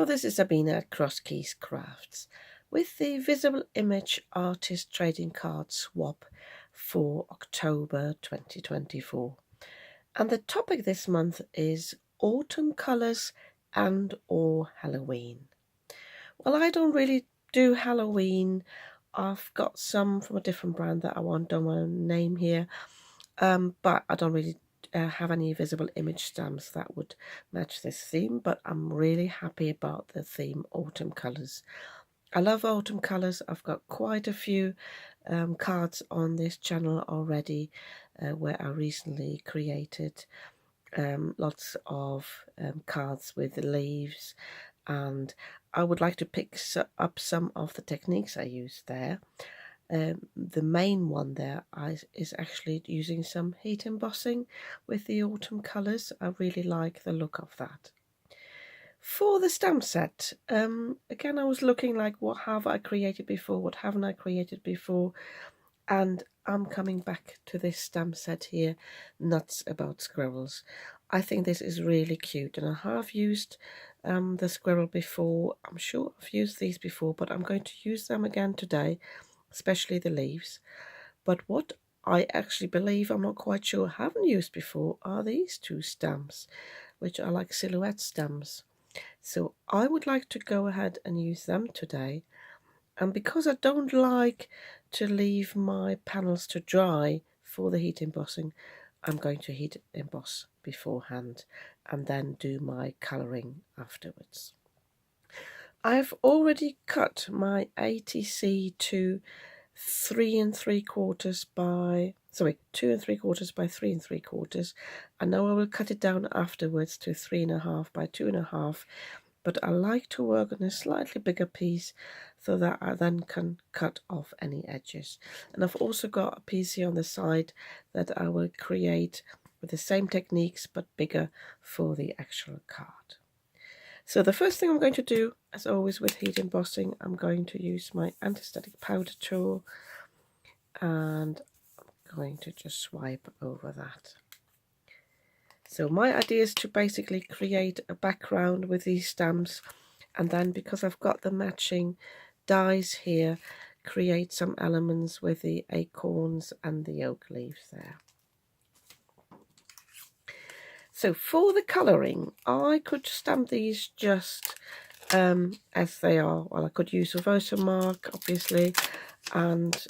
Hello, this is Sabina at Cross Keys Crafts with the Visible Image Artist Trading Card Swap for October 2024. And the topic this month is Autumn Colours and or Halloween. Well, I don't really do Halloween. I've got some from a different brand that don't want to name here, but I don't really have any visible image stamps that would match this theme, but I'm really happy about the theme Autumn Colours. I love autumn colours. I've got quite a few cards on this channel already where I recently created lots of cards with leaves, and I would like to pick up some of the techniques I use there. The main one there is actually using some heat embossing with the autumn colours. I really like the look of that. For the stamp set, again I was looking like what have I created before, what haven't I created before, and I'm coming back to this stamp set here, Nuts About Squirrels. I think this is really cute, and I have used the squirrel before. I'm sure I've used these before, but I'm going to use them again today, especially the leaves. But what I actually believe, I'm not quite sure, haven't used before are these two stamps, which are like silhouette stamps. So I would like to go ahead and use them today. And because I don't like to leave my panels to dry for the heat embossing, I'm going to heat emboss beforehand and then do my colouring afterwards. I've already cut my ATC to 2 3/4 by 3 3/4. I know I will cut it down afterwards to 3.5 by 2.5, but I like to work on a slightly bigger piece so that I then can cut off any edges. And I've also got a piece here on the side that I will create with the same techniques but bigger for the actual card. So the first thing I'm going to do, as always with heat embossing, I'm going to use my anti-static powder tool, and I'm going to just swipe over that. So my idea is to basically create a background with these stamps, and then because I've got the matching dies here, create some elements with the acorns and the oak leaves there. So for the colouring, I could stamp these just as they are. Well, I could use a Versamark, obviously, and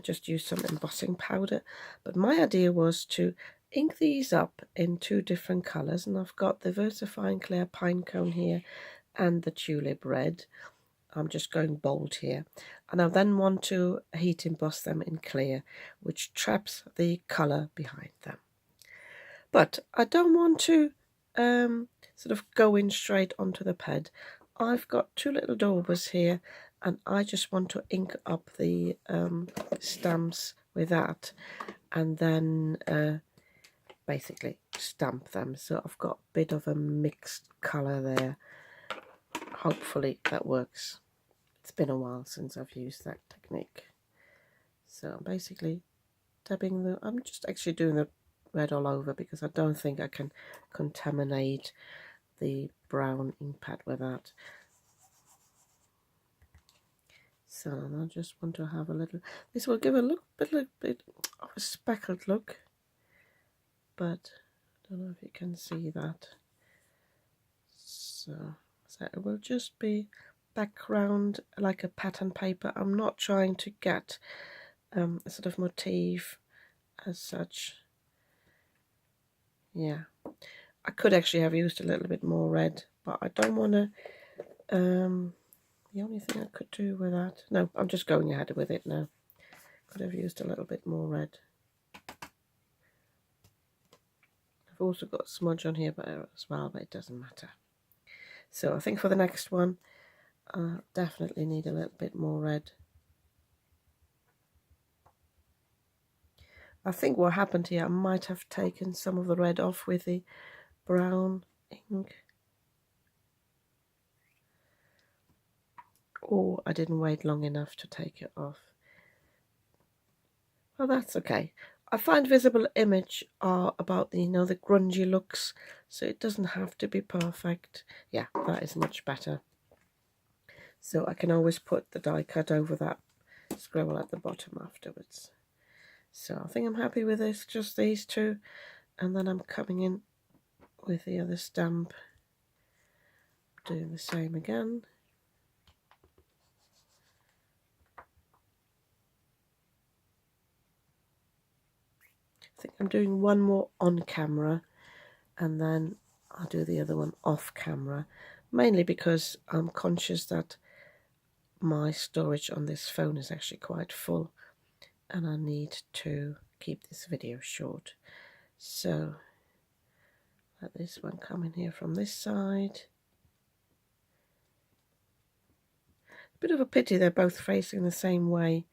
just use some embossing powder. But my idea was to ink these up in 2 different colours, and I've got the VersaFine Clear Pinecone here and the Tulip Red. I'm just going bold here, and I then want to heat emboss them in clear, which traps the colour behind them. But I don't want to sort of go in straight onto the pad. I've got 2 little daubers here, and I just want to ink up the stamps with that, and then basically stamp them. So I've got a bit of a mixed colour there. Hopefully that works. It's been a while since I've used that technique. So I'm basically dabbing I'm just actually doing the red all over because I don't think I can contaminate the brown ink pad with that. So I just want to have a little, this will give a little bit of a speckled look, but I don't know if you can see that. So it will just be background like a pattern paper. I'm not trying to get a sort of motif as such. Yeah, I could actually have used a little bit more red, but I don't want to. The only thing I could do with that, no, I'm just going ahead with it now. Could have used a little bit more red. I've also got a smudge on here as well, but it doesn't matter. So I think for the next one, I definitely need a little bit more red. I think what happened here, I might have taken some of the red off with the brown ink. Or I didn't wait long enough to take it off. Well, that's okay. I find visible image are about the, the grungy looks, so it doesn't have to be perfect. Yeah, that is much better. So I can always put the die cut over that scribble at the bottom afterwards. So I think I'm happy with this, just these two, and then I'm coming in with the other stamp, doing the same again. I think I'm doing one more on camera, and then I'll do the other one off camera, mainly because I'm conscious that my storage on this phone is actually quite full and I need to keep this video short. So let this one come in here from this side. A bit of a pity they're both facing the same way.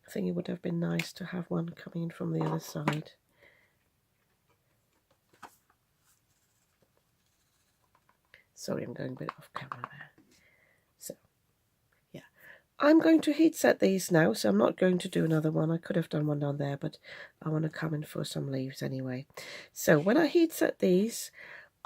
I think it would have been nice to have one coming in from the other side. Sorry, I'm going a bit off camera there. So, yeah. I'm going to heat set these now, so I'm not going to do another one. I could have done one down there, but I want to come in for some leaves anyway. So when I heat set these,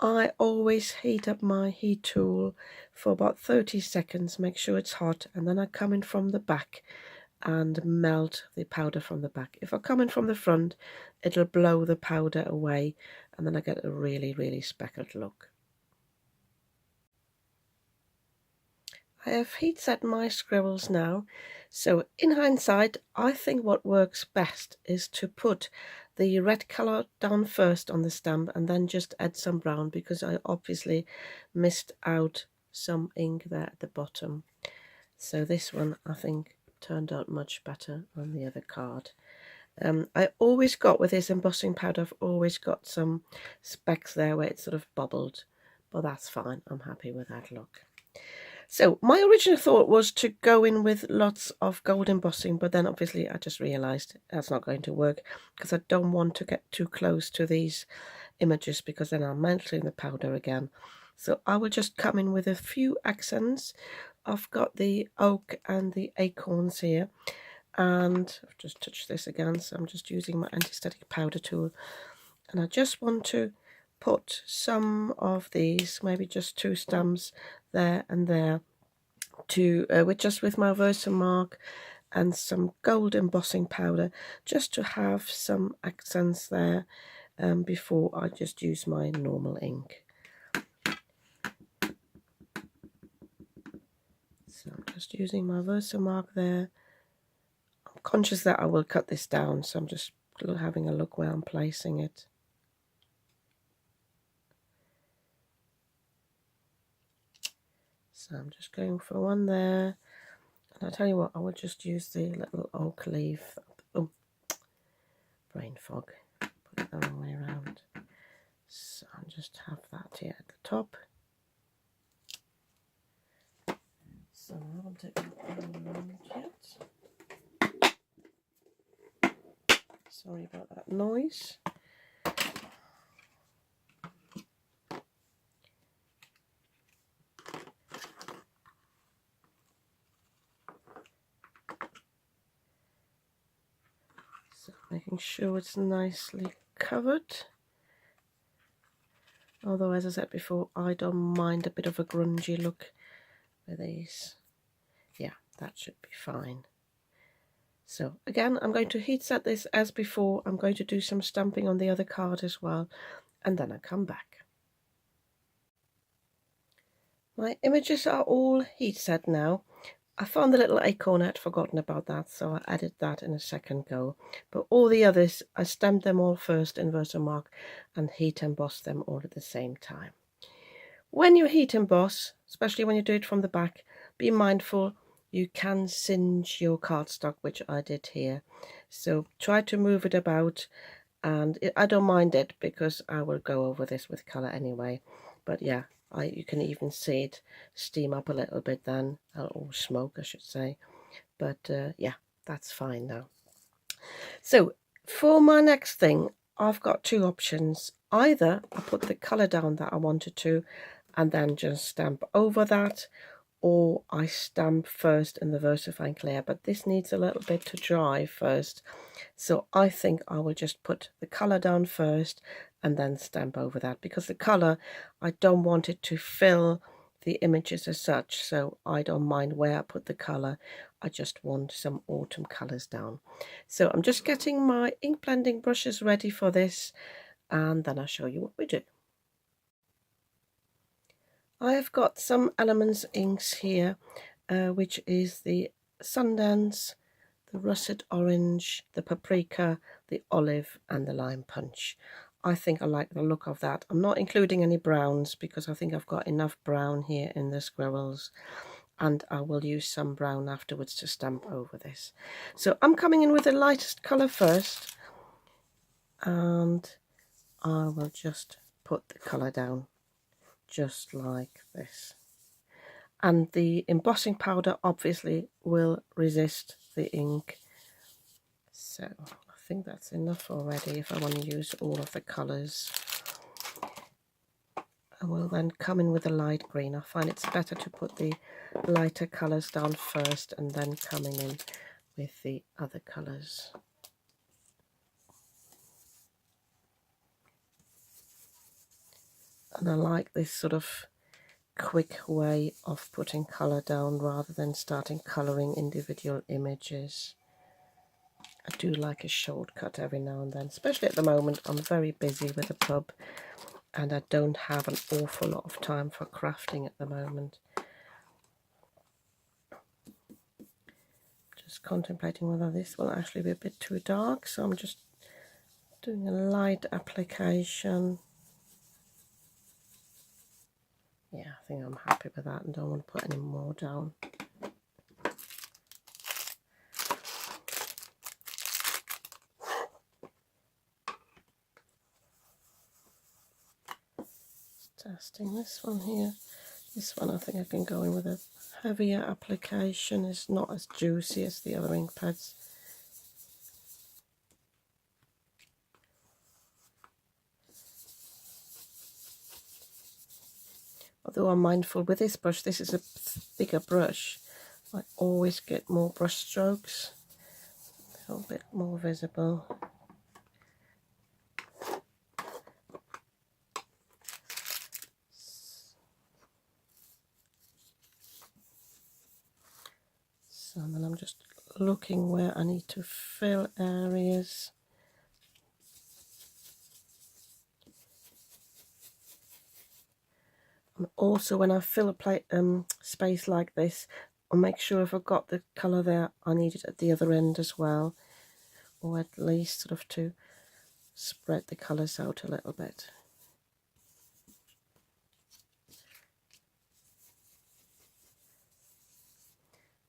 I always heat up my heat tool for about 30 seconds, make sure it's hot, and then I come in from the back and melt the powder from the back. If I come in from the front, it'll blow the powder away, and then I get a really, really speckled look. I have heat set my scribbles now, so in hindsight I think what works best is to put the red colour down first on the stamp and then just add some brown, because I obviously missed out some ink there at the bottom. So this one I think turned out much better on the other card. I always got, with this embossing powder, I've always got some specks there where it's sort of bubbled, but that's fine, I'm happy with that look. So my original thought was to go in with lots of gold embossing, but then obviously I just realised that's not going to work, because I don't want to get too close to these images, because then I'll melt in the powder again. So I will just come in with a few accents. I've got the oak and the acorns here, and I've just touched this again, so I'm just using my anti-static powder tool, and I just want to put some of these, maybe just 2 stamps there and there, to with my Versamark and some gold embossing powder, just to have some accents there before I just use my normal ink. So I'm just using my Versamark there. I'm conscious that I will cut this down, so I'm just having a look where I'm placing it. So I'm just going for one there, and I'll tell you what, I will just use the little oak leaf. Oh, brain fog, put it the wrong way around. So I'll just have that here at the top. So I haven't taken it around yet. Sorry about that noise. So making sure it's nicely covered. Although, as I said before, I don't mind a bit of a grungy look with these. Yeah, that should be fine. So again, I'm going to heat set this as before. I'm going to do some stamping on the other card as well, and then I come back. My images are all heat set now. I found the little acorn, I had forgotten about that, so I added that in a second go. But all the others, I stamped them all first in Versamark and heat embossed them all at the same time. When you heat emboss, especially when you do it from the back, be mindful you can singe your cardstock, which I did here. So try to move it about, and I don't mind it because I will go over this with colour anyway. But yeah, you can even see it steam up a little bit then, or smoke I should say. But yeah, that's fine now. So for my next thing, I've got 2 options. Either I put the colour down that I wanted to and then just stamp over that, or I stamp first in the VersaFine Clear, but this needs a little bit to dry first. So I think I will just put the colour down first and then stamp over that, because the colour, I don't want it to fill the images as such, so I don't mind where I put the colour. I just want some autumn colours down. So I'm just getting my ink blending brushes ready for this, and then I'll show you what we do. I have got some Elements inks here, which is the Sundance, the Russet Orange, the Paprika, the Olive and the Lime Punch. I think I like the look of that. I'm not including any browns because I think I've got enough brown here in the squirrels, and I will use some brown afterwards to stamp over this. So I'm coming in with the lightest colour first, and I will just put the colour down just like this. And the embossing powder obviously will resist the ink. So I think that's enough already if I want to use all of the colours. I will then come in with a light green. I find it's better to put the lighter colours down first and then coming in with the other colours. And I like this sort of quick way of putting colour down rather than starting colouring individual images. I do like a shortcut every now and then, especially at the moment. I'm very busy with the pub and I don't have an awful lot of time for crafting at the moment. Just contemplating whether this will actually be a bit too dark, so I'm just doing a light application. Yeah, I think I'm happy with that and don't want to put any more down. Testing this one here. This one I think I can go in with a heavier application. It's not as juicy as the other ink pads. Although I'm mindful with this brush, this is a bigger brush, I always get more brush strokes, a little bit more visible. So then I'm just looking where I need to fill areas. And also when I fill a space like this, I'll make sure if I've got the colour there, I need it at the other end as well, or at least sort of to spread the colours out a little bit.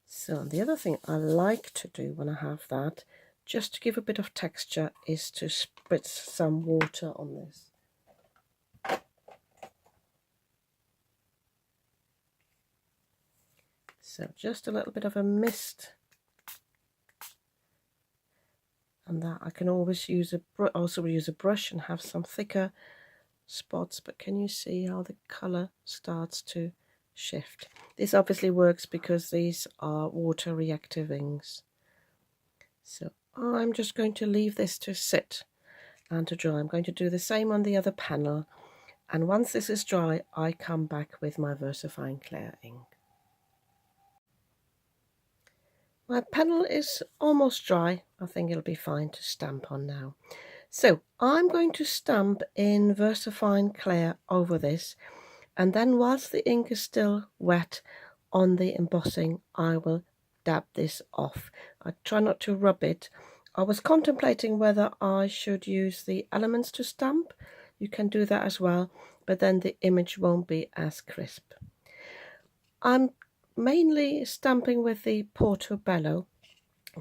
So the other thing I like to do when I have that, just to give a bit of texture, is to spritz some water on this. So just a little bit of a mist, and that I can always use a brush and have some thicker spots. But can you see how the colour starts to shift? This obviously works because these are water reactive inks. So I'm just going to leave this to sit and to dry. I'm going to do the same on the other panel, and once this is dry I come back with my VersaFine Clear ink. My panel is almost dry. I think it'll be fine to stamp on now. So I'm going to stamp in VersaFine Clear over this, and then whilst the ink is still wet on the embossing, I will dab this off. I try not to rub it. I was contemplating whether I should use the Elements to stamp. You can do that as well, but then the image won't be as crisp. I'm mainly stamping with the Portobello,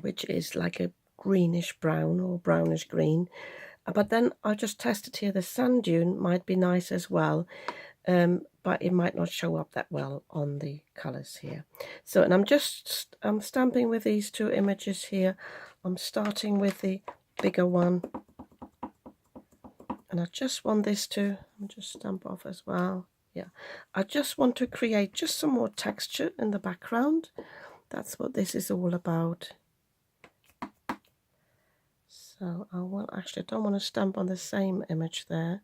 which is like a greenish brown or brownish green, but then I just tested here the sand dune might be nice as well, but it might not show up that well on the colours here. So, and I'm stamping with these two images here. I'm starting with the bigger one, and I just want this to just stamp off as well. Yeah, I just want to create just some more texture in the background. That's what this is all about. So I will actually, I don't want to stamp on the same image there.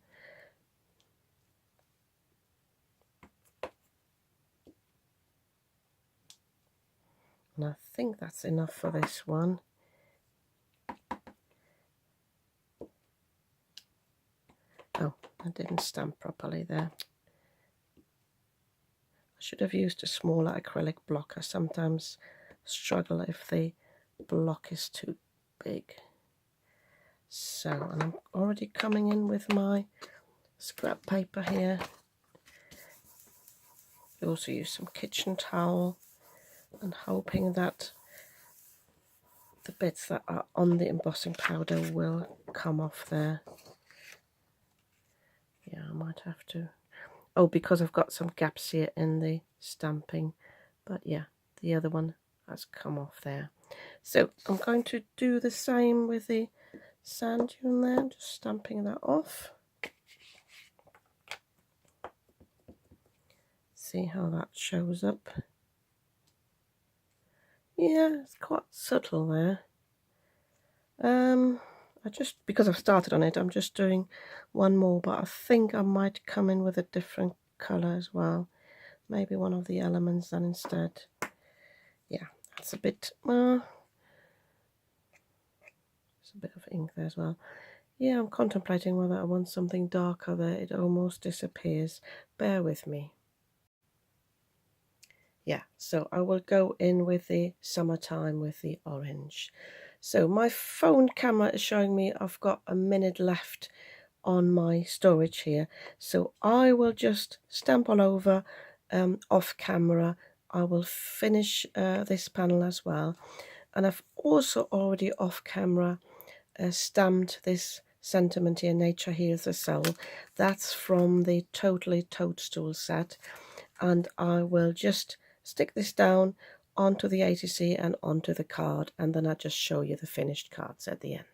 And I think that's enough for this one. Oh, I didn't stamp properly there. I should have used a smaller acrylic block. I sometimes struggle if the block is too big. So, and I'm already coming in with my scrap paper here. I also use some kitchen towel and hoping that the bits that are on the embossing powder will come off there. Yeah, I might have to. Oh, because I've got some gaps here in the stamping. But yeah, the other one has come off there. So I'm going to do the same with the sand dune there, just stamping that off. See how that shows up. Yeah, it's quite subtle there. Because I've started on it, I'm just doing one more, but I think I might come in with a different colour as well. Maybe one of the elements then instead. Yeah, that's a bit, there's a bit of ink there as well. Yeah, I'm contemplating whether I want something darker there. It almost disappears. Bear with me. Yeah, so I will go in with the summertime with the orange. So my phone camera is showing me I've got a minute left on my storage here. So I will just stamp all over off camera. I will finish this panel as well. And I've also already off camera stamped this sentiment here, Nature Heals the Soul. That's from the Totally Toadstool set. And I will just stick this down onto the ATC and onto the card, and then I'll just show you the finished cards at the end.